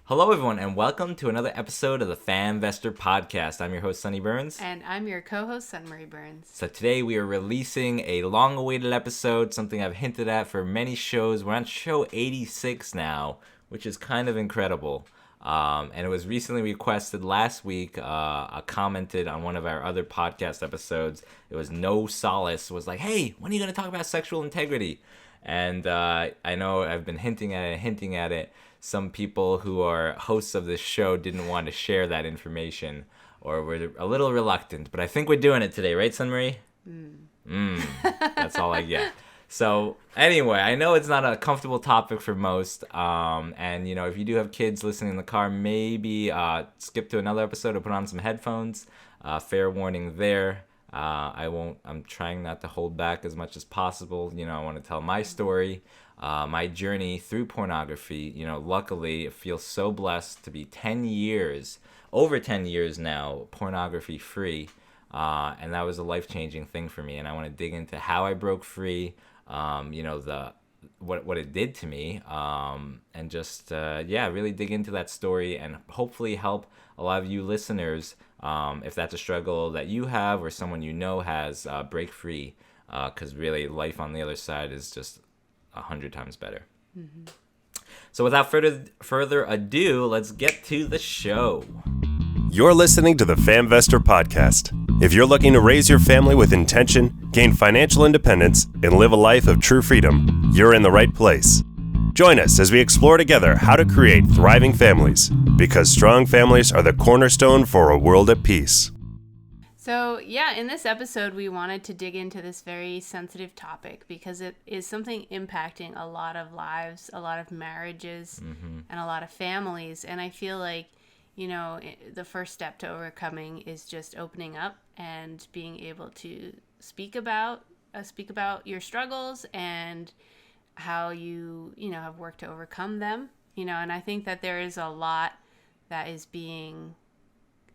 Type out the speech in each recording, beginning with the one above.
Hello, everyone, and welcome to another episode of the Fanvestor Podcast. I'm your host, Sonny Burns. And I'm your co-host, Sunmarie Burns. So today we are releasing a long-awaited episode, something I've hinted at for many shows. We're on show 86 now, which is kind of incredible. And it was recently requested last week. I commented on one of our other podcast episodes. It was No Solace, was like, hey, when are you going to talk about sexual integrity? And I know I've been hinting at it. Some people who are hosts of this show didn't want to share that information or were a little reluctant. But I think we're doing it today, right, Sunmarie? That's all I get. So anyway, I know it's not a comfortable topic for most. And, you know, if you do have kids listening in the car, maybe skip to another episode or put on some headphones. Fair warning there. I'm trying not to hold back as much as possible. You know, I want to tell my story. My journey through pornography. You know, luckily, I feel so blessed to be over 10 years now, pornography free. And that was a life-changing thing for me. And I want to dig into how I broke free, you know, what it did to me, and just, really dig into that story and hopefully help a lot of you listeners, if that's a struggle that you have or someone you know has, break free, because really life on the other side is just 100 times better. Mm-hmm. So without further ado, let's get to the show. You're listening to the Fanvestor Podcast. If you're looking to raise your family with intention, gain financial independence, and live a life of true freedom, you're in the right place. Join us as we explore together how to create thriving families, because strong families are the cornerstone for a world at peace. So, in this episode, we wanted to dig into this very sensitive topic because it is something impacting a lot of lives, a lot of marriages, and a lot of families. And I feel like, you know, the first step to overcoming is just opening up and being able to speak about your struggles and how you have worked to overcome them. You know, and I think that there is a lot that is being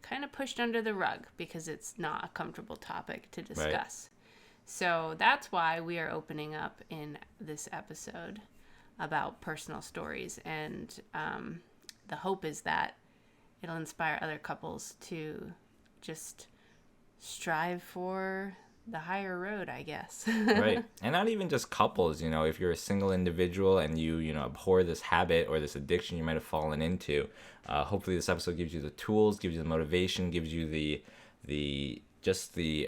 kind of pushed under the rug because it's not a comfortable topic to discuss. Right. So that's why we are opening up in this episode about personal stories. And the hope is that it'll inspire other couples to just strive for the higher road, I guess. Right. And not even just couples, you know, if you're a single individual and you abhor this habit or this addiction you might have fallen into, hopefully this episode gives you the tools, gives you the motivation, gives you the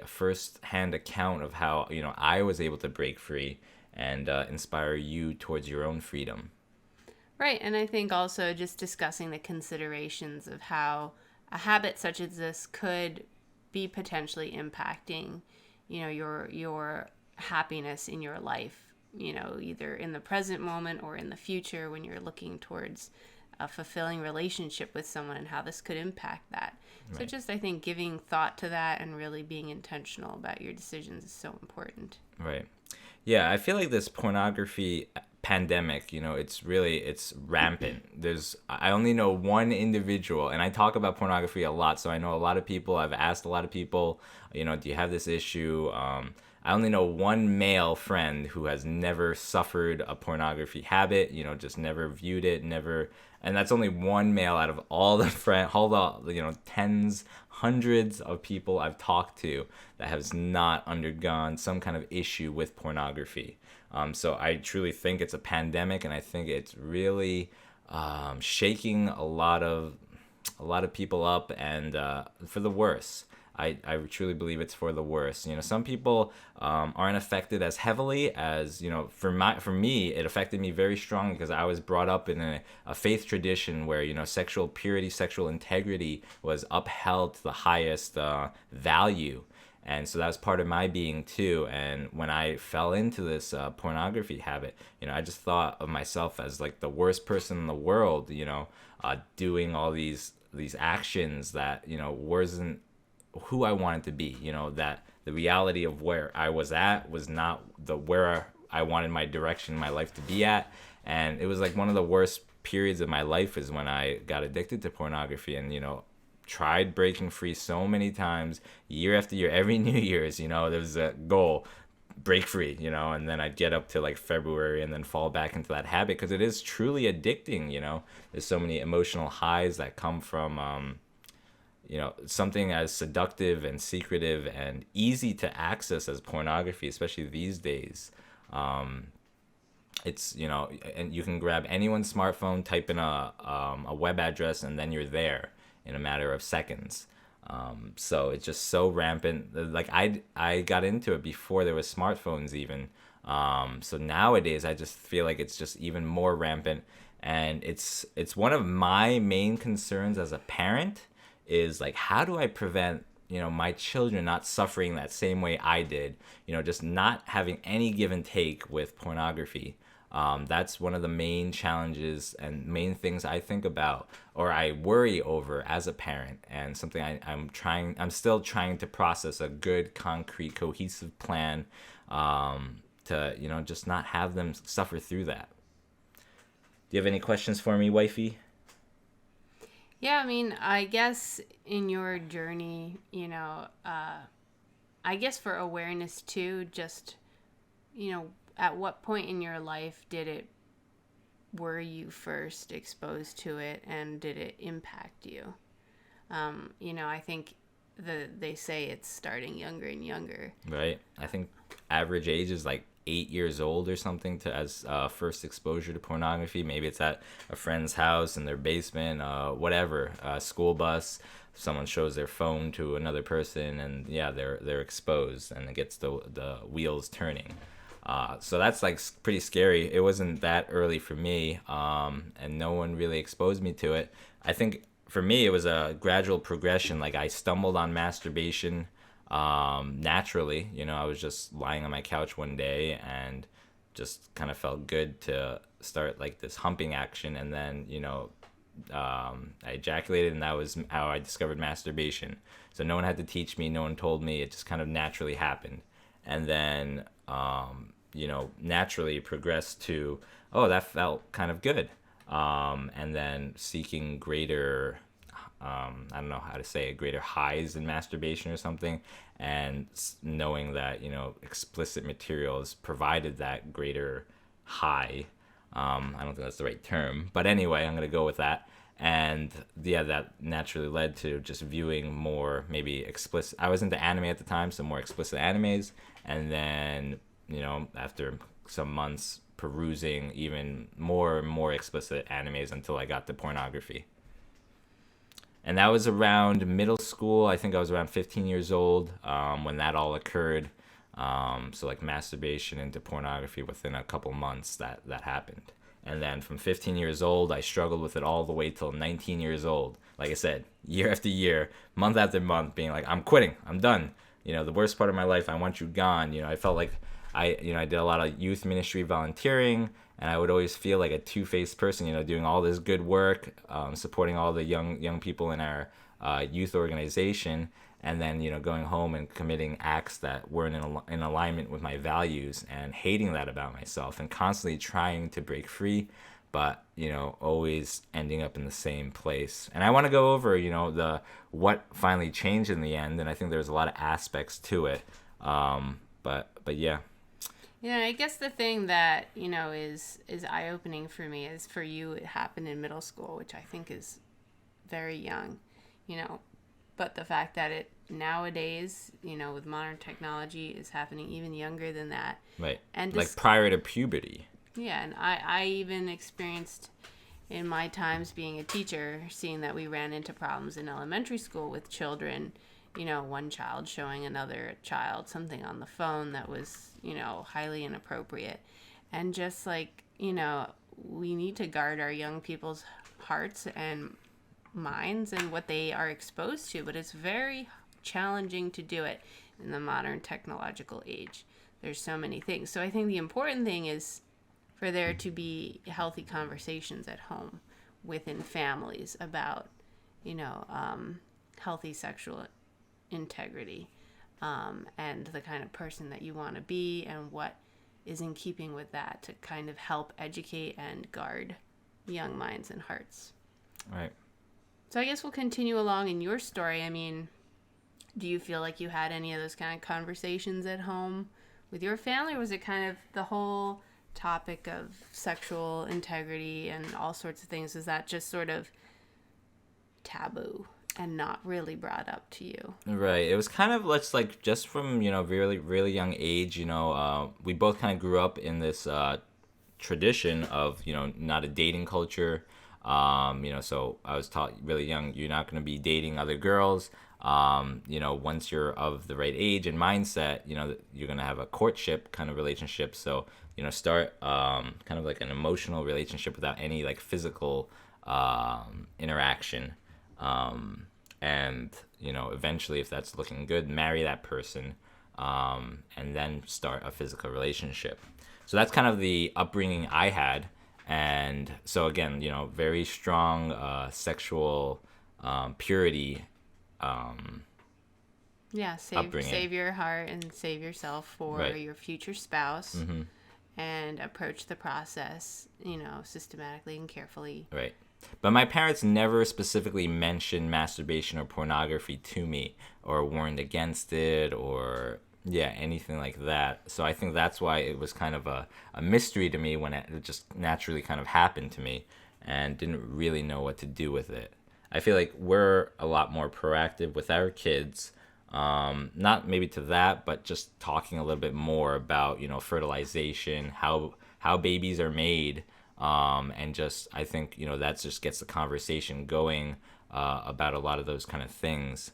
first-hand account of how, you know, I was able to break free and inspire you towards your own freedom. Right. And I think also just discussing the considerations of how a habit such as this could be potentially impacting, you know, your happiness in your life, you know, either in the present moment or in the future when you're looking towards a fulfilling relationship with someone and how this could impact that. Right. So just, I think, giving thought to that and really being intentional about your decisions is so important. Right. Yeah, I feel like this pornography pandemic, you know, it's rampant. I only know one individual, and I talk about pornography a lot, so I know a lot of people. I've asked a lot of people, you know, do you have this issue? I only know one male friend who has never suffered a pornography habit, you know, just never viewed it, and that's only one male out of all the tens, hundreds of people I've talked to that has not undergone some kind of issue with pornography. So I truly think it's a pandemic, and I think it's really shaking a lot of people up, and for the worse. I truly believe it's for the worse. You know, some people aren't affected as heavily as, you know, for me, it affected me very strongly because I was brought up in a faith tradition where, you know, sexual purity, sexual integrity was upheld to the highest value. And so that was part of my being too. And when I fell into this pornography habit, you know, I just thought of myself as like the worst person in the world, you know, doing all these actions that, you know, wasn't who I wanted to be. You know, that the reality of where I was at was not where I wanted my direction in my life to be at. And it was like one of the worst periods of my life is when I got addicted to pornography and, you know, tried breaking free so many times, year after year, every New Year's, you know, there was a goal. break free, and then I'd get up to like February and then fall back into that habit because it is truly addicting. There's so many emotional highs that come from something as seductive and secretive and easy to access as pornography, especially these days. It's, and you can grab anyone's smartphone, type in a web address, and then you're there in a matter of seconds. So it's just so rampant. Like I got into it before there was smartphones even. So nowadays I just feel like it's just even more rampant, and it's one of my main concerns as a parent is like, how do I prevent my children not suffering that same way I did, just not having any give and take with pornography. That's one of the main challenges and main things I think about or I worry over as a parent, and something I'm still trying to process a good, concrete, cohesive plan to just not have them suffer through that. Do you have any questions for me, wifey? Yeah, I mean, I guess in your journey, I guess for awareness too, just, at what point in your life were you first exposed to it, and did it impact you? I think they say it's starting younger and younger. Right. I think average age is like 8 years old or something as first exposure to pornography. Maybe it's at a friend's house in their basement, whatever, school bus. Someone shows their phone to another person, and yeah, they're exposed, and it gets the wheels turning. So that's like pretty scary. It wasn't that early for me, and no one really exposed me to it. I think for me it was a gradual progression. Like I stumbled on masturbation naturally. I was just lying on my couch one day and just kind of felt good to start like this humping action, and then I ejaculated, and that was how I discovered masturbation. So no one had to teach me, no one told me, it just kind of naturally happened. And then naturally progressed to, oh, that felt kind of good, and then seeking greater I don't know how to say it, greater highs in masturbation or something, and knowing that explicit materials provided that greater high. I don't think that's the right term, but anyway, I'm gonna go with that. And yeah, that naturally led to just viewing more maybe explicit. I was into anime at the time, so more explicit animes, and then after some months perusing even more and more explicit animes until I got to pornography. And that was around middle school. I think I was around 15 years old when that all occurred. So like masturbation into pornography within a couple months that happened. And then from 15 years old, I struggled with it all the way till 19 years old. Like I said, year after year, month after month, being like, I'm quitting, I'm done. The worst part of my life, I want you gone. I felt like I did a lot of youth ministry volunteering, and I would always feel like a two-faced person, doing all this good work, supporting all the young people in our youth organization, and then, going home and committing acts that weren't in alignment with my values, and hating that about myself, and constantly trying to break free, but, always ending up in the same place. And I want to go over, what finally changed in the end, and I think there's a lot of aspects to it. But yeah. Yeah, I guess the thing that, is eye-opening for me is for you, it happened in middle school, which I think is very young, but the fact that it nowadays, with modern technology, is happening even younger than that. Right. And like prior to puberty. Yeah, and I even experienced in my times being a teacher, seeing that we ran into problems in elementary school with children, one child showing another child something on the phone that was, highly inappropriate. And just like, we need to guard our young people's hearts and minds and what they are exposed to, but it's very challenging to do it in the modern technological age. There's so many things. So I think the important thing is for there to be healthy conversations at home within families about, healthy sexual integrity, and the kind of person that you want to be and what is in keeping with that, to kind of help educate and guard young minds and hearts. All right. So I guess we'll continue along in your story. I mean, do you feel like you had any of those kind of conversations at home with your family, or was it kind of the whole topic of sexual integrity and all sorts of things? Is that just sort of taboo and not really brought up to you? Right. It was kind of like just from, really, really young age, we both kind of grew up in this tradition of, not a dating culture. So I was taught really young, you're not going to be dating other girls. Once you're of the right age and mindset, you're going to have a courtship kind of relationship. So, start kind of like an emotional relationship without any like physical interaction. And, eventually, if that's looking good, marry that person, and then start a physical relationship. So that's kind of the upbringing I had. And so again, very strong sexual purity upbringing. Save your heart and save yourself for Right. your future spouse, Mm-hmm. and approach the process, systematically and carefully. Right. But my parents never specifically mentioned masturbation or pornography to me or warned against it or anything like that. So I think that's why it was kind of a mystery to me when it just naturally kind of happened to me and didn't really know what to do with it. I feel like we're a lot more proactive with our kids. Not maybe to that, but just talking a little bit more about, fertilization, how babies are made. And just, I think, that just gets the conversation going about a lot of those kind of things.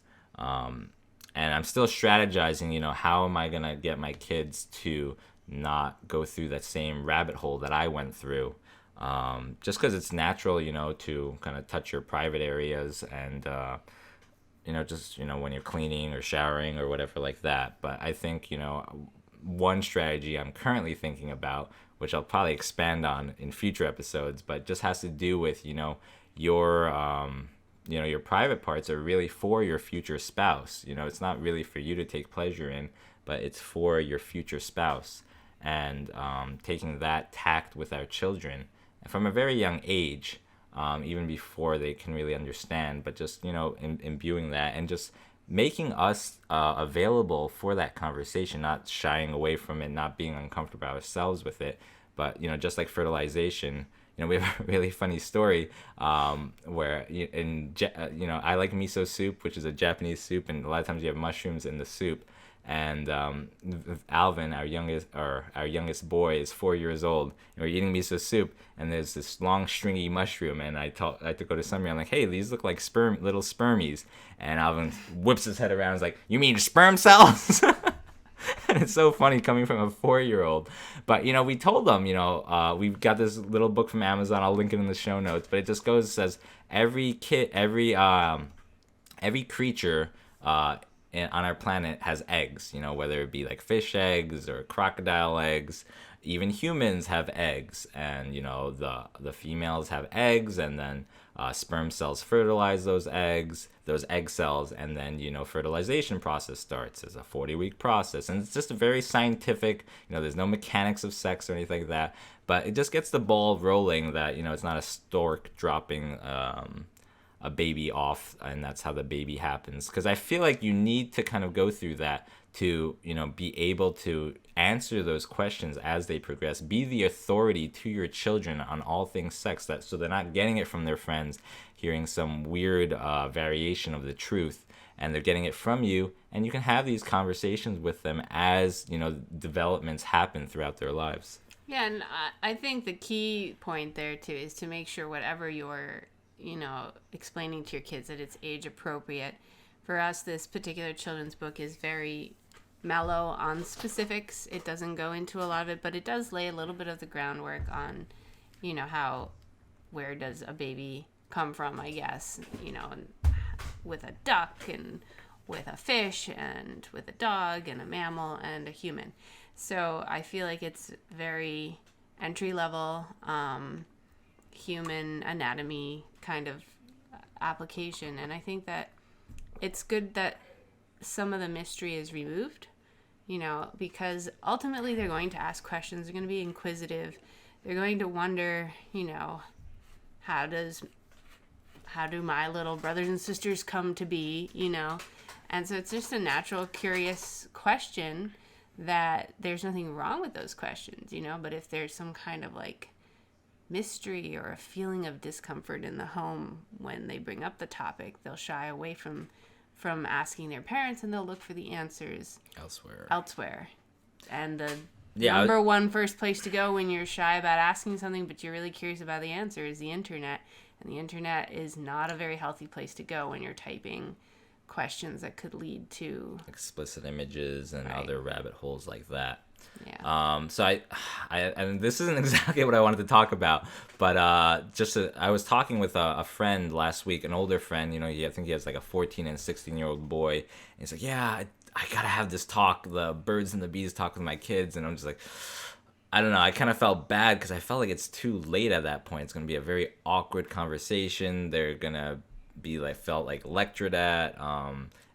And I'm still strategizing, how am I going to get my kids to not go through that same rabbit hole that I went through. Just because it's natural, to kind of touch your private areas and, when you're cleaning or showering or whatever like that. But I think, one strategy I'm currently thinking about, which I'll probably expand on in future episodes, but just has to do with, your private parts are really for your future spouse. It's not really for you to take pleasure in, but it's for your future spouse. And taking that tact with our children from a very young age, even before they can really understand, but just, imbuing that and just making us available for that conversation, not shying away from it, not being uncomfortable ourselves with it. But, just like fertilization, we have a really funny story where I like miso soup, which is a Japanese soup, and a lot of times you have mushrooms in the soup. And Alvin, our youngest boy, is 4 years old, and we're eating miso soup, and there's this long stringy mushroom, and I took go to Summer, I'm like, hey, these look like little spermies, and Alvin whips his head around, and is like, you mean sperm cells? And it's so funny coming from a 4-year-old. But, we told them, we've got this little book from Amazon. I'll link it in the show notes. But it just says every creature on our planet has eggs, whether it be like fish eggs or crocodile eggs. Even humans have eggs. And, the females have eggs, and then sperm cells fertilize those egg cells, and then fertilization process starts. It's a 40-week process, and it's just a very scientific, there's no mechanics of sex or anything like that, but it just gets the ball rolling that it's not a stork dropping a baby off and that's how the baby happens. Because I feel like you need to kind of go through that to be able to answer those questions as they progress. Be the authority to your children on all things sex, so they're not getting it from their friends, hearing some weird variation of the truth, and they're getting it from you, and you can have these conversations with them as developments happen throughout their lives. Yeah, and I think the key point there too is to make sure whatever you're explaining to your kids, that it's age appropriate. For us, this particular children's book is very mellow on specifics. It doesn't go into a lot of it, but it does lay a little bit of the groundwork on, where does a baby come from, I guess, and with a duck and with a fish and with a dog and a mammal and a human. So I feel like it's very entry level, human anatomy kind of application. And I think that it's good that some of the mystery is removed, because ultimately they're going to ask questions. They're going to be inquisitive. They're going to wonder, how do my little brothers and sisters come to be, And so it's just a natural, curious question that there's nothing wrong with those questions, but if there's some kind of like mystery or a feeling of discomfort in the home when they bring up the topic, they'll shy away from asking their parents, and they'll look for the answers elsewhere. And the number one first place to go when you're shy about asking something but you're really curious about the answer is the internet. And the internet is not a very healthy place to go when you're typing questions that could lead to explicit images and right. other rabbit holes like that. Yeah. So I and this isn't exactly what I wanted to talk about, but I was talking with a friend last week, an older friend. I think he has like a 14 and 16-year-old boy. And he's like, yeah, I gotta have this talk, the birds and the bees talk with my kids. And I'm just like, I don't know. I kind of felt bad because I felt like it's too late at that point. It's gonna be a very awkward conversation. They're gonna be felt lectured at.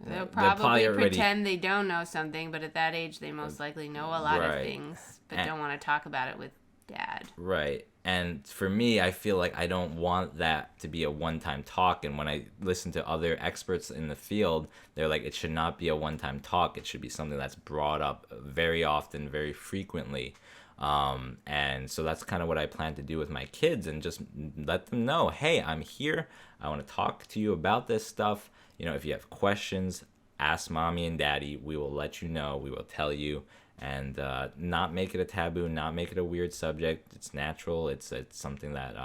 They'll probably pretend they don't know something, but at that age, they most likely know a lot of things, but don't want to talk about it with dad. Right. And for me, I feel like I don't want that to be a one-time talk. And when I listen to other experts in the field, they're like, it should not be a one-time talk. It should be something that's brought up very often, very frequently. And so that's kind of what I plan to do with my kids, and just let them know, hey, I'm here. I want to talk to you about this stuff. If you have questions, ask mommy and daddy. We will let you know. We will tell you, and not make it a taboo, not make it a weird subject. It's natural. It's something that,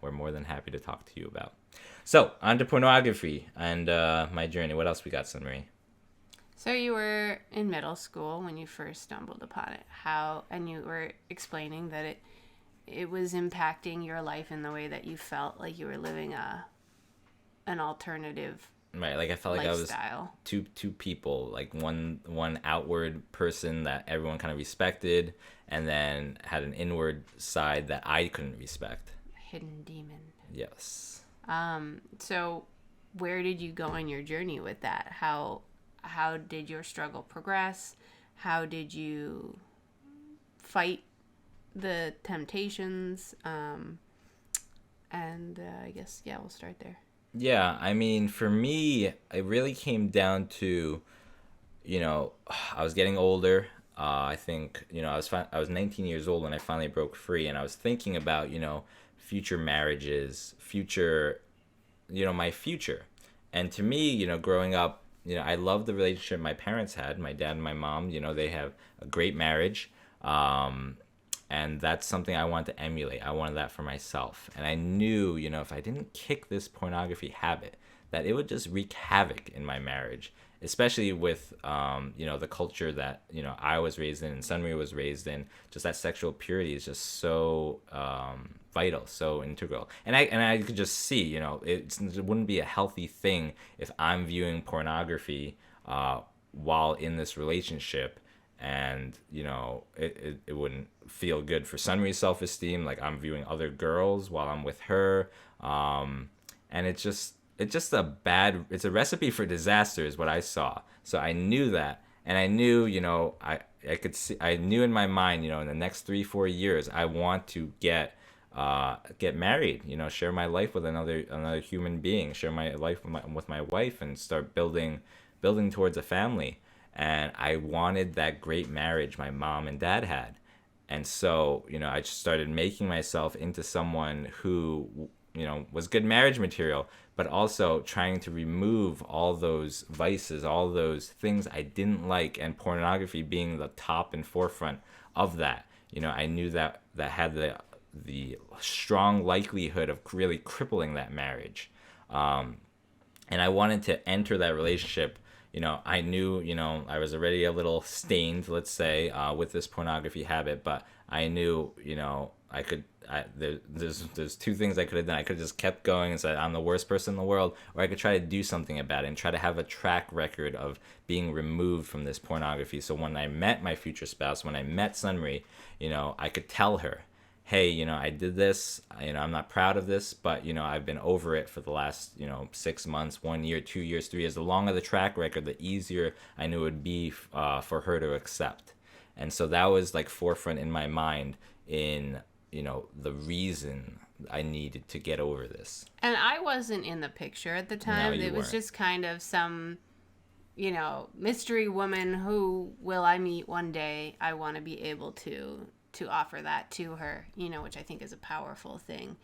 we're more than happy to talk to you about. So, on to pornography and my journey. What else we got, Sunmarie? So you were in middle school when you first stumbled upon it. And you were explaining that it was impacting your life in the way that you felt like you were living an alternative. Right, I felt like lifestyle. I was two people, one outward person that everyone kind of respected, and then had an inward side that I couldn't respect. Hidden demon. Yes. So where did you go on your journey with that? How did your struggle progress? How did you fight the temptations? I guess, we'll start there. Yeah, for me, it really came down to, I was getting older. I think, I was 19 years old when I finally broke free, and I was thinking about, future marriages, my future. And to me, growing up, I loved the relationship my parents had, my dad and my mom. They have a great marriage. And that's something I wanted to emulate. I wanted that for myself. And I knew, if I didn't kick this pornography habit, that it would just wreak havoc in my marriage, especially with, the culture that, I was raised in and Sunmarie was raised in. Just that sexual purity is just so vital, so integral. And I could just see, it wouldn't be a healthy thing if I'm viewing pornography while in this relationship. And it wouldn't feel good for Sunmary's self-esteem. I'm viewing other girls while I'm with her, and it's just it's a recipe for disaster is what I saw. So I knew that, and I knew I could see, I knew in my mind, in the next 3-4 years I want to get married, share my life with another human being, share my life with my wife, and start building towards a family. And I wanted that great marriage my mom and dad had. And so, I just started making myself into someone who, was good marriage material, but also trying to remove all those vices, all those things I didn't like, and pornography being the top and forefront of that. I knew that had the strong likelihood of really crippling that marriage. And I wanted to enter that relationship. I knew, I was already a little stained, let's say, with this pornography habit, but I knew, there's two things I could have done. I could have just kept going and said, I'm the worst person in the world, or I could try to do something about it and try to have a track record of being removed from this pornography. So when I met my future spouse, when I met Sunmarie, I could tell her, hey, I did this, I'm not proud of this, but, I've been over it for the last, 6 months, 1 year, 2 years, 3 years. The longer the track record, the easier I knew it would be for her to accept. And so that was forefront in my mind in, the reason I needed to get over this. And I wasn't in the picture at the time. No, you it was weren't. just kind of some mystery woman who will I meet one day. I want to be able to offer that to her, which I think is a powerful thing.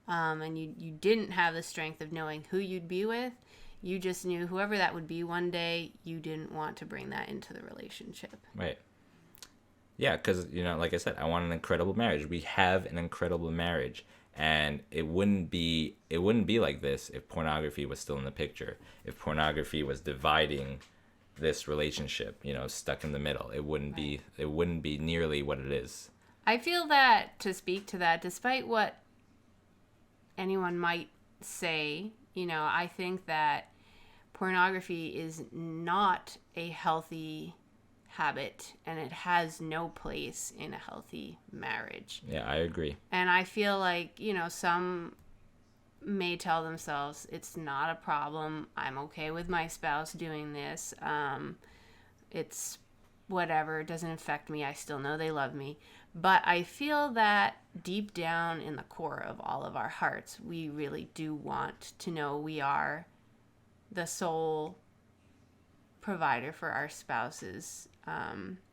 And you didn't have the strength of knowing who you'd be with. You just knew whoever that would be one day, you didn't want to bring that into the relationship. Right. Yeah, because, like I said, I want an incredible marriage. We have an incredible marriage. And it wouldn't be like this if pornography was still in the picture. If pornography was dividing this relationship, stuck in the middle, it wouldn't be nearly what it is. I feel that, to speak to that, despite what anyone might say, I think that pornography is not a healthy habit, and it has no place in a healthy marriage. Yeah, I agree. And I feel like, some may tell themselves, it's not a problem. I'm okay with my spouse doing this. It's whatever. It doesn't affect me. I still know they love me. But I feel that deep down in the core of all of our hearts, we really do want to know we are the sole provider for our spouse's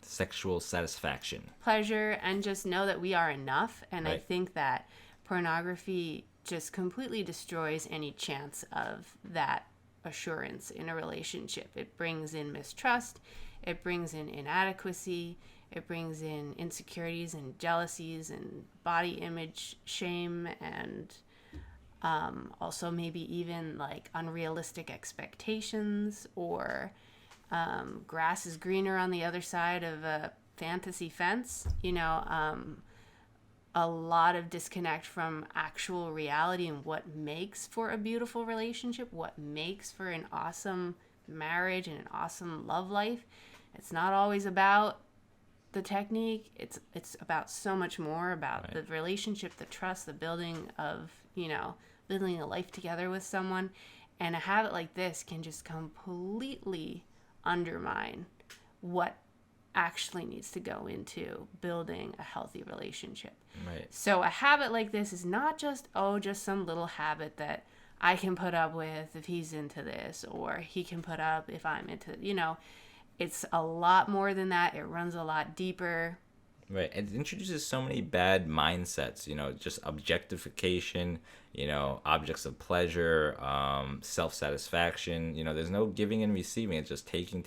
sexual satisfaction, pleasure, and just know that we are enough. And right. I think that pornography just completely destroys any chance of that assurance in a relationship. It brings in mistrust, it brings in inadequacy, it brings in insecurities and jealousies and body image shame, and also maybe even like unrealistic expectations, or grass is greener on the other side of a fantasy fence. A lot of disconnect from actual reality and what makes for a beautiful relationship, what makes for an awesome marriage and an awesome love life. It's not always about the technique. It's about so much more, about right. the relationship, the trust, the building of, building a life together with someone. And a habit like this can just completely undermine what actually needs to go into building a healthy relationship. Right. So a habit like this is not just some little habit that I can put up with if he's into this, or he can put up if I'm into, it's a lot more than that. It runs a lot deeper. Right. It introduces so many bad mindsets, just objectification, objects of pleasure, self-satisfaction. There's no giving and receiving. It's just taking.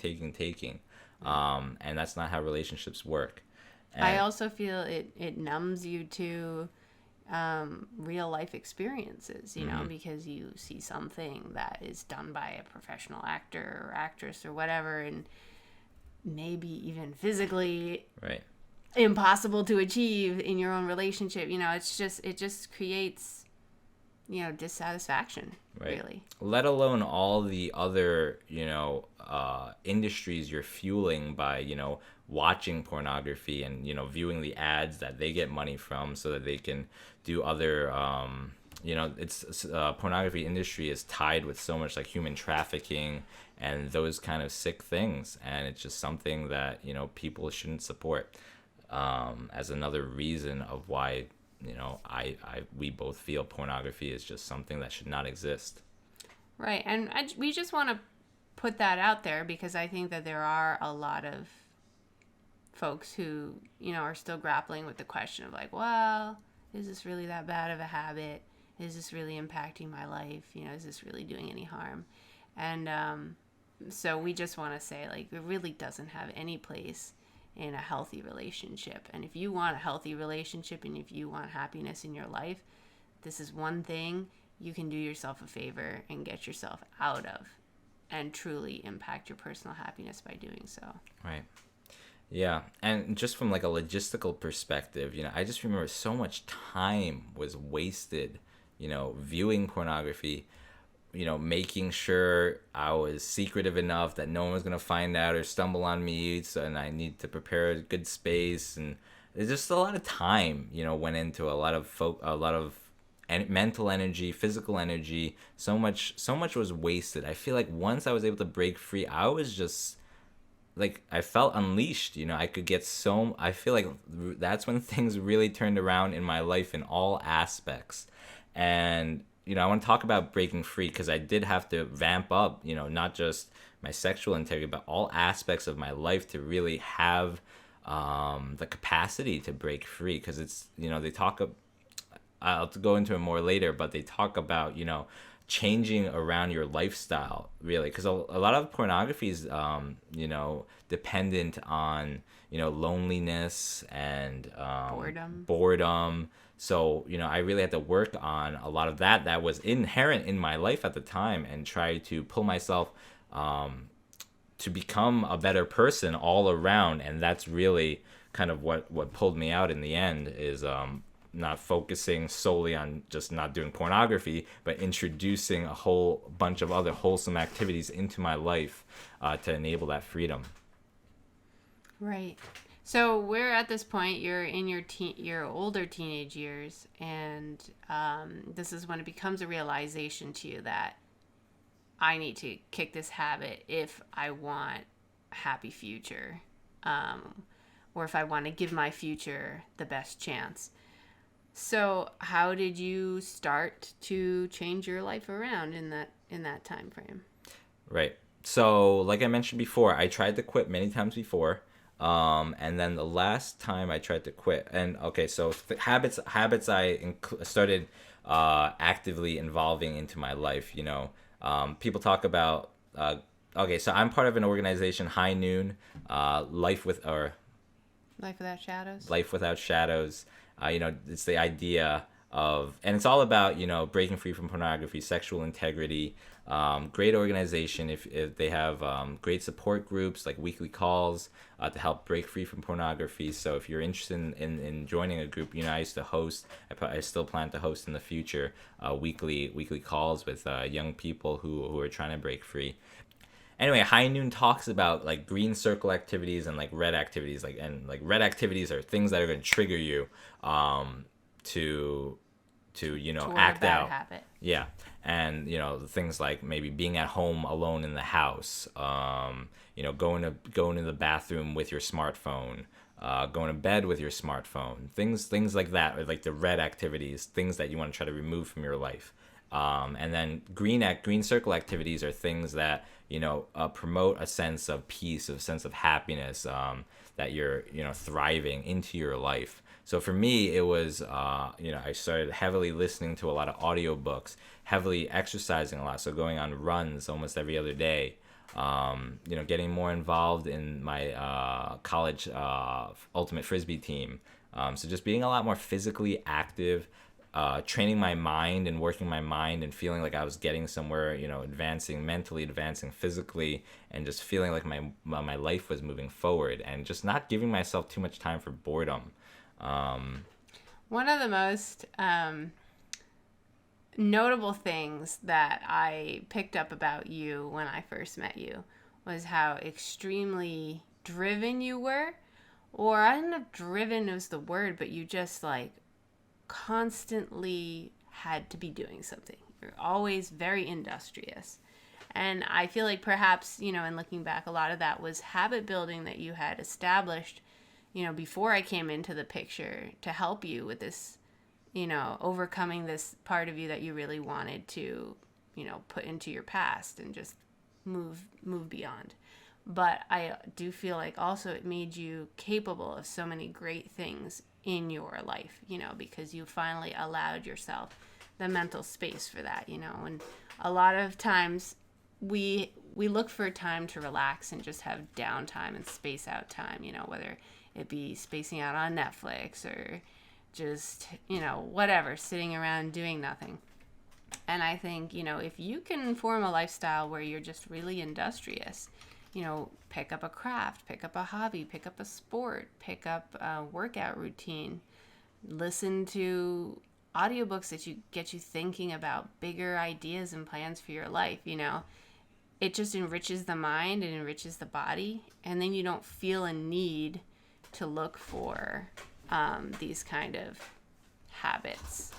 And that's not how relationships work. And I also feel it numbs you to real life experiences, because you see something that is done by a professional actor or actress or whatever, and maybe even physically right. impossible to achieve in your own relationship. It just creates, dissatisfaction, right. really. Let alone all the other, industries you're fueling by, watching pornography and, viewing the ads that they get money from so that they can do other, it's pornography industry is tied with so much like human trafficking and those kind of sick things. And it's just something that, people shouldn't support, as another reason of why, we both feel pornography is just something that should not exist. Right. And we just want to put that out there, because I think that there are a lot of folks who, are still grappling with the question of like, well, is this really that bad of a habit? Is this really impacting my life? Is this really doing any harm? And so we just want to say, like, it really doesn't have any place in a healthy relationship. And if you want a healthy relationship and if you want happiness in your life, this is one thing you can do yourself a favor and get yourself out of, and truly impact your personal happiness by doing so. Right. Yeah. And just from like a logistical perspective, I just remember so much time was wasted, viewing pornography, making sure I was secretive enough that no one was going to find out or stumble on me. And I need to prepare a good space. And there's just a lot of time, went into a lot of mental energy, physical energy. So much was wasted. I feel like once I was able to break free, I was just like, I felt unleashed. I could get I feel like that's when things really turned around in my life in all aspects. And I want to talk about breaking free because I did have to vamp up, not just my sexual integrity, but all aspects of my life to really have the capacity to break free. Because it's, they talk, I'll go into it more later, but they talk about, changing around your lifestyle, really. Because a lot of pornography is, dependent on, loneliness and boredom. So, I really had to work on a lot of that was inherent in my life at the time and try to pull myself to become a better person all around. And that's really kind of what pulled me out in the end is not focusing solely on just not doing pornography, but introducing a whole bunch of other wholesome activities into my life to enable that freedom. Right. So we're at this point, you're in your older teenage years, and this is when it becomes a realization to you that I need to kick this habit if I want a happy future, or if I want to give my future the best chance. So how did you start to change your life around in that time frame? Right. So like I mentioned before, I tried to quit many times before. And then the last time I tried to quit, and okay, so habits I started actively involving into my life. People talk about okay, so I'm part of an organization, High Noon, Life Without Shadows. Life Without Shadows. It's the idea of, and it's all about breaking free from pornography, sexual integrity. Great organization. If they have great support groups like weekly calls to help break free from pornography. So if you're interested in joining a group, I used to host. I still plan to host in the future weekly calls with young people who are trying to break free. Anyway, High Noon talks about like green circle activities and like red activities. And red activities are things that are going to trigger you to act out. Habit. Yeah. And, things like maybe being at home alone in the house, going to the bathroom with your smartphone, going to bed with your smartphone, things like that, or like the red activities, things that you want to try to remove from your life. And then green circle activities are things that, promote a sense of peace, a sense of happiness, that you're, thriving into your life. So for me, it was, I started heavily listening to a lot of audiobooks, heavily exercising a lot. So going on runs almost every other day, getting more involved in my college ultimate Frisbee team. So just being a lot more physically active, training my mind and working my mind and feeling like I was getting somewhere, advancing mentally, advancing physically, and just feeling like my life was moving forward and just not giving myself too much time for boredom. One of the most notable things that I picked up about you when I first met you was how extremely driven you were. Or I don't know if driven is the word, but you just like constantly had to be doing something. You're always very industrious. And I feel like perhaps, in looking back, a lot of that was habit building that you had established before I came into the picture to help you with this, overcoming this part of you that you really wanted to, put into your past and just move beyond. But I do feel like also it made you capable of so many great things in your life, because you finally allowed yourself the mental space for that, and a lot of times we look for time to relax and just have downtime and space out time, whether it be spacing out on Netflix or just, whatever, sitting around doing nothing. And I think, if you can form a lifestyle where you're just really industrious, pick up a craft, pick up a hobby, pick up a sport, pick up a workout routine, listen to audiobooks that get you thinking about bigger ideas and plans for your life, it just enriches the mind, it enriches the body, and then you don't feel a need to look for these kind of habits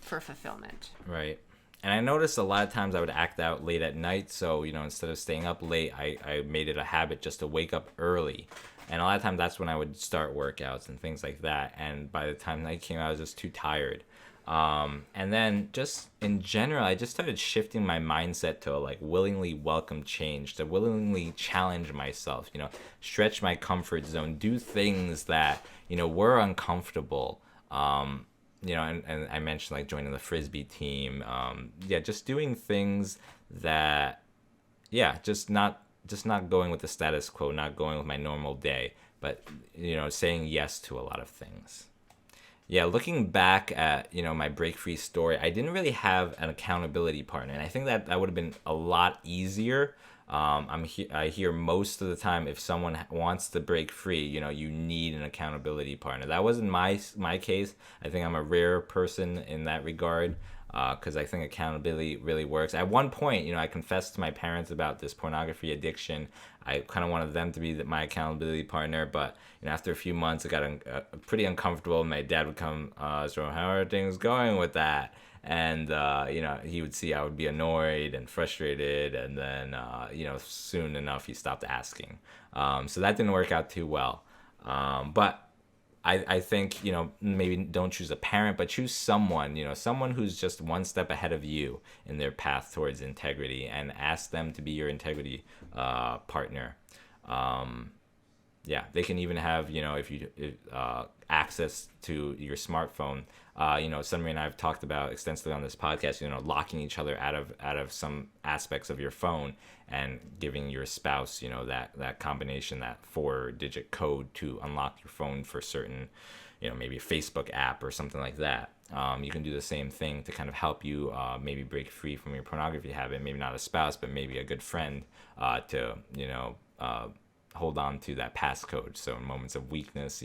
for fulfillment. Right. And I noticed a lot of times I would act out late at night. So, instead of staying up late, I made it a habit just to wake up early. And a lot of times that's when I would start workouts and things like that. And by the time night came, I was just too tired. And then just in general, I just started shifting my mindset to like willingly welcome change, to willingly challenge myself, stretch my comfort zone, do things that, were uncomfortable. And I mentioned like joining the Frisbee team. Just doing things that, just not going with the status quo, not going with my normal day, but, saying yes to a lot of things. Yeah, looking back at, my break free story, I didn't really have an accountability partner. And I think that would have been a lot easier. I hear most of the time if someone wants to break free, you need an accountability partner. That wasn't my case. I think I'm a rare person in that regard, because I think accountability really works. At one point, I confessed to my parents about this pornography addiction. I kind of wanted them to be my accountability partner, but after a few months, it got pretty uncomfortable. My dad would come, so how are things going with that? And he would see I would be annoyed and frustrated, and then soon enough he stopped asking. So that didn't work out too well. But I think, maybe don't choose a parent, but choose someone, someone who's just one step ahead of you in their path towards integrity, and ask them to be your integrity partner. They can even have, access to your smartphone. Sunray and I have talked about extensively on this podcast, locking each other out of some aspects of your phone, and giving your spouse, that combination, that 4-digit code to unlock your phone for certain, maybe a Facebook app or something like that. You can do the same thing to kind of help you maybe break free from your pornography habit. Maybe not a spouse, but maybe a good friend to, hold on to that passcode. So in moments of weakness,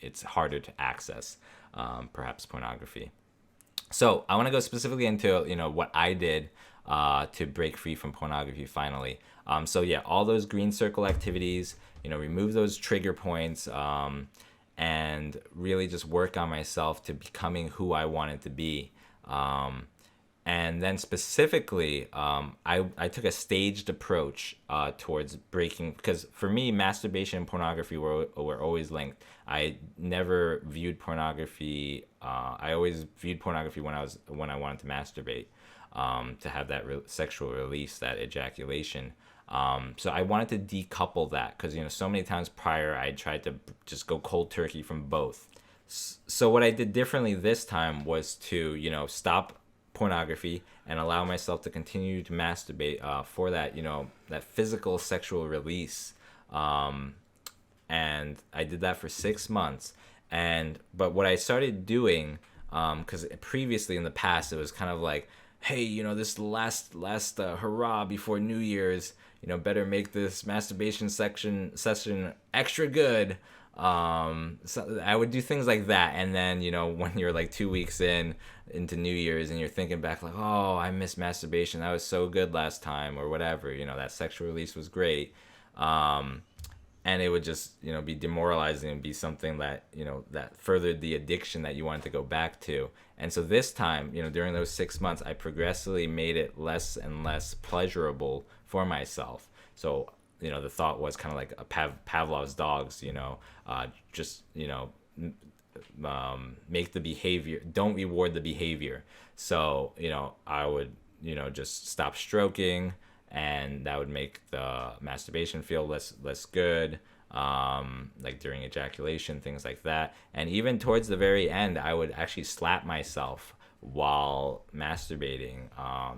it's harder to access perhaps pornography. So I want to go specifically into what I did to break free from pornography finally. All those green circle activities, remove those trigger points, and really just work on myself to becoming who I wanted to be. And then specifically, I took a staged approach towards breaking, because for me, masturbation and pornography were always linked. I never viewed pornography. I always viewed pornography when I wanted to masturbate, to have that sexual release, that ejaculation. So I wanted to decouple that, because so many times prior I tried to just go cold turkey from both. So what I did differently this time was to stop pornography and allow myself to continue to masturbate for that that physical sexual release, and I did that for 6 months. But what I started doing, because previously in the past it was kind of like, hey, this last hurrah before New Year's, better make this masturbation session extra good. So I would do things like that, and then when you're like 2 weeks into New Year's and you're thinking back like, oh, I miss masturbation, that was so good last time, or whatever, that sexual release was great, and it would just be demoralizing and be something that that furthered the addiction that you wanted to go back to. And so this time, during those 6 months, I progressively made it less and less pleasurable for myself. So the thought was kind of like a Pavlov's dogs, just, make the behavior, don't reward the behavior. So, I would, just stop stroking, and that would make the masturbation feel less good, like during ejaculation, things like that. And even towards the very end, I would actually slap myself while masturbating,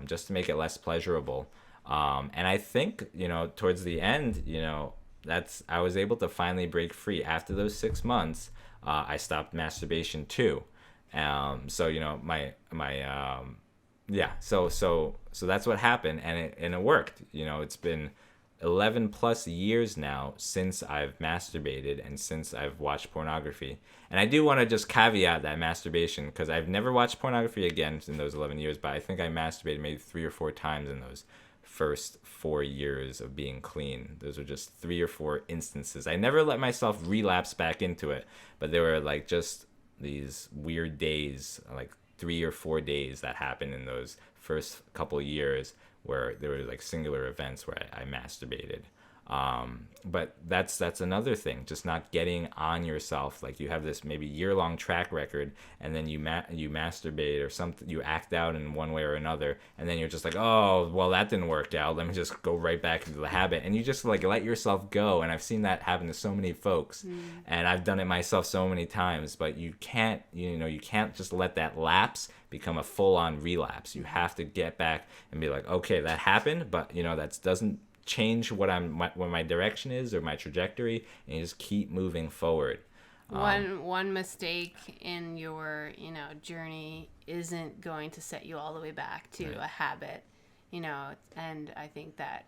just to make it less pleasurable. And I think, towards the end, I was able to finally break free. After those 6 months, I stopped masturbation too. So that's what happened, and it worked. It's been 11 plus years now since I've masturbated and since I've watched pornography. And I do want to just caveat that masturbation, because I've never watched pornography again in those 11 years, but I think I masturbated maybe 3 or 4 times in those first 4 years of being clean. Those are just 3 or 4 instances. I never let myself relapse back into it, but there were like just these weird days, like 3 or 4 days that happened in those first couple years where there were like singular events where I masturbated. But that's another thing, just not getting on yourself. Like you have this maybe year-long track record, and then you masturbate or something, you act out in one way or another, and then you're just like, oh, well, that didn't work out, let me just go right back into the habit, and you just like let yourself go. And I've seen that happen to so many folks, and I've done it myself so many times. But you can't just let that lapse become a full-on relapse. You have to get back and be like, okay, that happened, but that doesn't change what my direction is or my trajectory, and you just keep moving forward. One mistake in your journey isn't going to set you all the way back to a habit, and I think that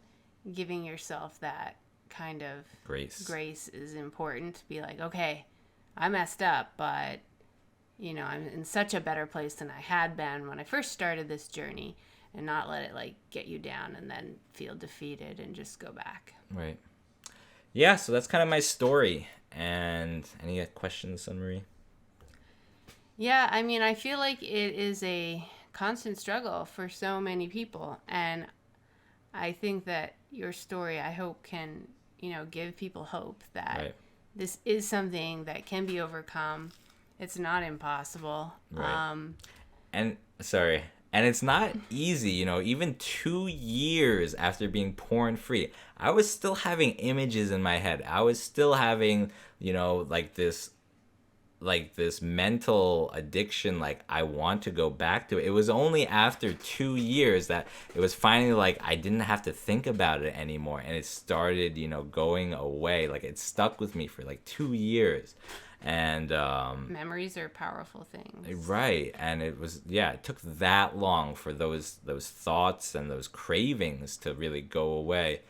giving yourself that kind of grace is important. To be like, okay, I messed up, but I'm in such a better place than I had been when I first started this journey, and not let it like get you down and then feel defeated and just go back. Right. Yeah, so that's kind of my story. And any questions, Sunmarie? Yeah, I mean, I feel like it is a constant struggle for so many people, and I think that your story, I hope, can give people hope that this is something that can be overcome. It's not impossible. Right. And it's not easy, even 2 years after being porn free, I was still having images in my head. I was still having, like this mental addiction, like I want to go back to it. It was only after 2 years that it was finally like I didn't have to think about it anymore, and it started, going away. Like it stuck with me for like 2 years. And memories are powerful things, right? And it took that long for those thoughts and those cravings to really go away.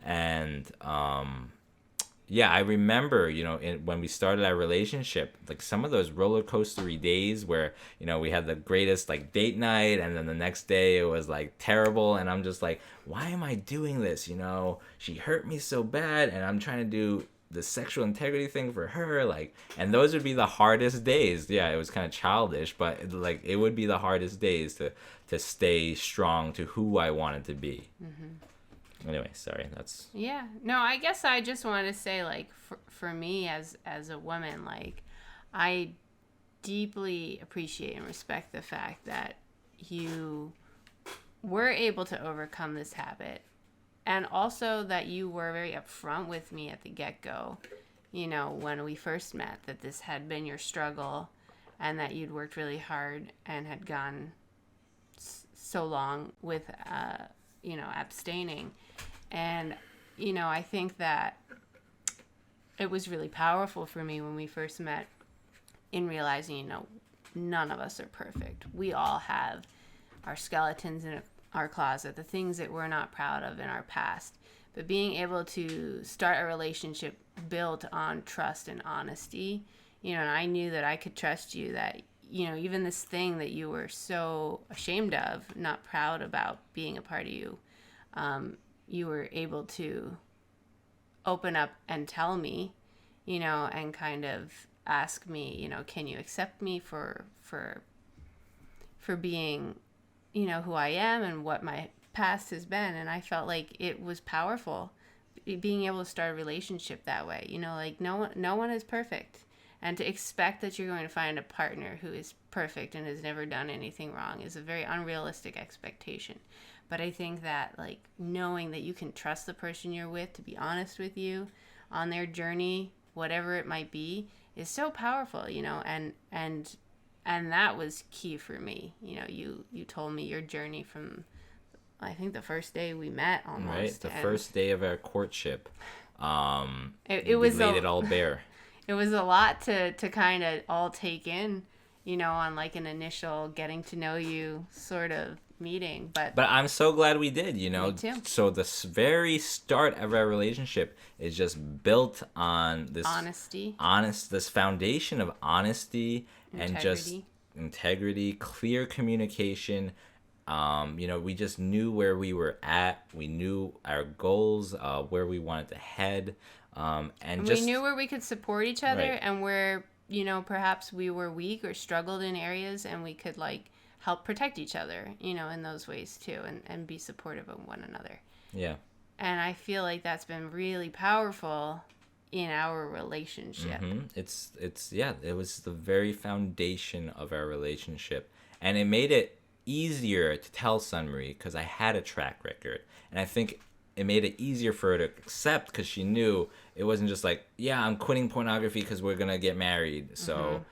And I remember when we started our relationship, like some of those roller coastery days where we had the greatest like date night, and then the next day it was like terrible, and I'm just like, why am I doing this? She hurt me so bad, and I'm trying to do the sexual integrity thing for her, like, and those would be the hardest days. Yeah, it was kind of childish, but it would be the hardest days to stay strong to who I wanted to be. Anyway, sorry, that's no, I guess I just want to say, like, for me as a woman, like, I deeply appreciate and respect the fact that you were able to overcome this habit. And also that you were very upfront with me at the get-go, when we first met, that this had been your struggle and that you'd worked really hard and had gone so long with, abstaining. And, I think that it was really powerful for me when we first met in realizing, none of us are perfect. We all have our skeletons in our closet, the things that we're not proud of in our past. But being able to start a relationship built on trust and honesty, and I knew that I could trust you, that, even this thing that you were so ashamed of, not proud about being a part of you, you were able to open up and tell me, and kind of ask me, can you accept me for being who I am and what my past has been. And I felt like it was powerful being able to start a relationship that way. Like no one is perfect, and to expect that you're going to find a partner who is perfect and has never done anything wrong is a very unrealistic expectation. But I think that, like, knowing that you can trust the person you're with to be honest with you on their journey, whatever it might be, is so powerful, and that was key for me. You told me your journey from, I think, the first day we met almost. Right, the first day of our courtship. It was laid it all bare. It was a lot to kind of all take in, on like an initial getting to know you sort of meeting. But I'm so glad we did, Me too. So the very start of our relationship is just built on this this foundation of honesty, and just integrity, clear communication. We just knew where we were at. We knew our goals, where we wanted to head, and we knew where we could support each other, right. And where perhaps we were weak or struggled in areas, and we could like help protect each other, in those ways too, and be supportive of one another. Yeah. And I feel like that's been really powerful in our relationship. It was the very foundation of our relationship. And it made it easier to tell Sunmarie because I had a track record. And I think it made it easier for her to accept because she knew it wasn't just like, yeah, I'm quitting pornography because we're going to get married. So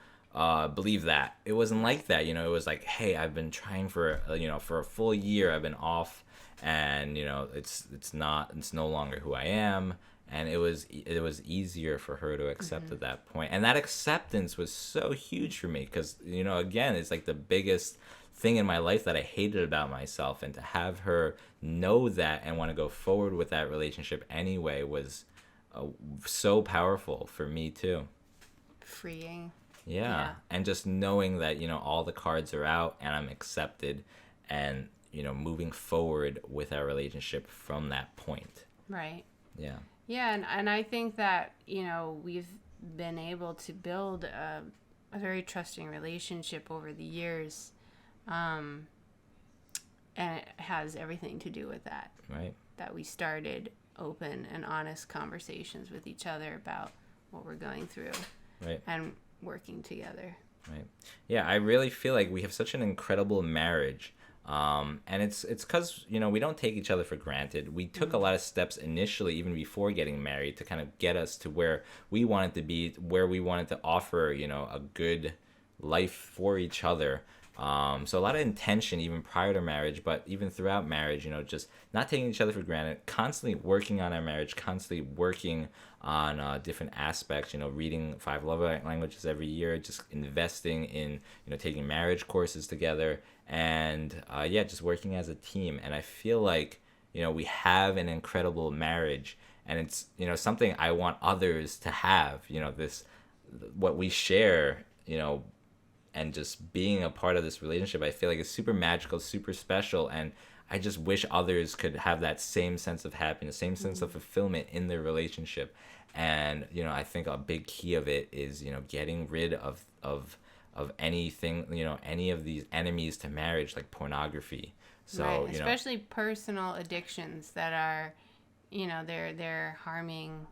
believe that. It wasn't like that. It was like, hey, I've been trying for a full year. I've been off and, it's no longer who I am. And it was easier for her to accept at that point. And that acceptance was so huge for me because, again, it's like the biggest thing in my life that I hated about myself. And to have her know that and want to go forward with that relationship anyway was so powerful for me too. Freeing. Yeah. And just knowing that, all the cards are out and I'm accepted and, moving forward with our relationship from that point. Right. Yeah. Yeah, and I think that, we've been able to build a very trusting relationship over the years. And it has everything to do with that. Right. That we started open and honest conversations with each other about what we're going through. Right. And working together. Right. Yeah, I really feel like we have such an incredible marriage. And it's because, we don't take each other for granted. We took a lot of steps initially, even before getting married, to kind of get us to where we wanted to be, where we wanted to offer, a good life for each other. So a lot of intention even prior to marriage, but even throughout marriage, just not taking each other for granted, constantly working on our marriage, constantly working on different aspects, reading 5 love languages every year, just investing in, taking marriage courses together and, just working as a team. And I feel like, we have an incredible marriage and it's, something I want others to have, what we share, and just being a part of this relationship, I feel like it's super magical, super special. And I just wish others could have that same sense of happiness, same sense of fulfillment in their relationship. And, I think a big key of it is, getting rid of anything, any of these enemies to marriage, like pornography. So, right. Especially personal addictions that are, they're harming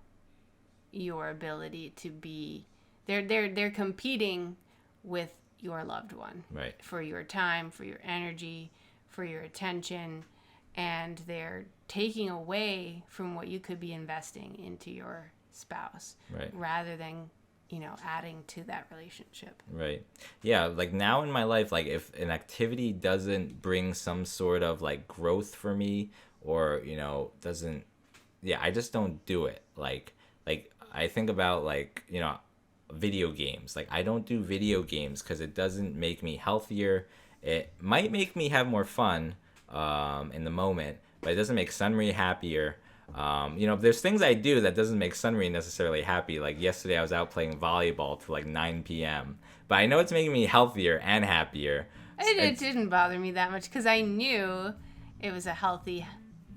your ability to be, they're competing with your loved one, right, for your time, for your energy, for your attention, and they're taking away from what you could be investing into your spouse, right, rather than adding to that relationship. Right. Yeah, like now in my life, like if an activity doesn't bring some sort of like growth for me or doesn't, I just don't do it. Like I think about like video games. Like I don't do video games because it doesn't make me healthier. It might make me have more fun in the moment, but it doesn't make Sunmarie happier. There's things I do that doesn't make Sunmarie necessarily happy. Like yesterday I was out playing volleyball till like 9 p.m. But I know it's making me healthier and happier. It didn't bother me that much because I knew it was a healthy,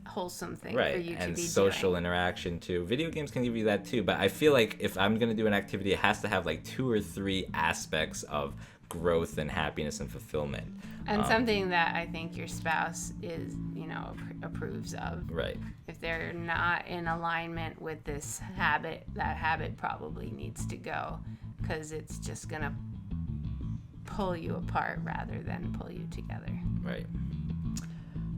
wholesome thing for you to be doing. And social interaction too. Video games can give you that too, but I feel like if I'm going to do an activity, it has to have like 2 or 3 aspects of growth and happiness and fulfillment. And something that I think your spouse is, approves of. Right. If they're not in alignment with this habit, that habit probably needs to go because it's just going to pull you apart rather than pull you together. Right.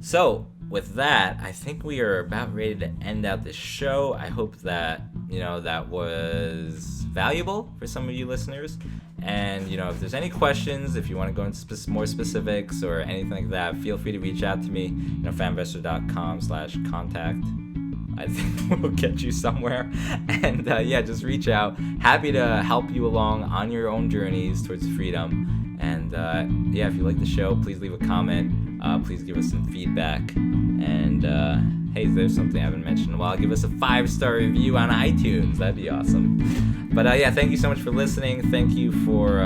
So, with that, I think we are about ready to end out this show. I hope that, that was valuable for some of you listeners. And, if there's any questions, if you want to go into more specifics or anything like that, feel free to reach out to me, famvestor.com/contact. I think we'll get you somewhere. And, just reach out. Happy to help you along on your own journeys towards freedom. And, if you like the show, please leave a comment. Please give us some feedback. And, hey, if there's something I haven't mentioned in a while, give us a 5-star review on iTunes. That'd be awesome. But, thank you so much for listening. Thank you for,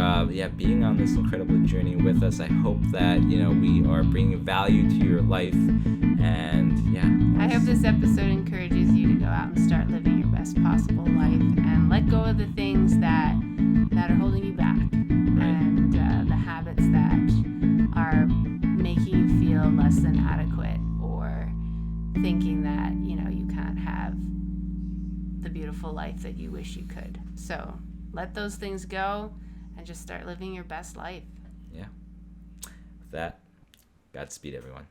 being on this incredible journey with us. I hope that, we are bringing value to your life. And, I hope this episode encourages you to go out and start living your best possible life and let go of the things that are holding you back. Right. And the habits that are making you feel less than adequate or thinking that, you the beautiful life that you wish you could. So let those things go and just start living your best life. Yeah. With that, Godspeed, everyone.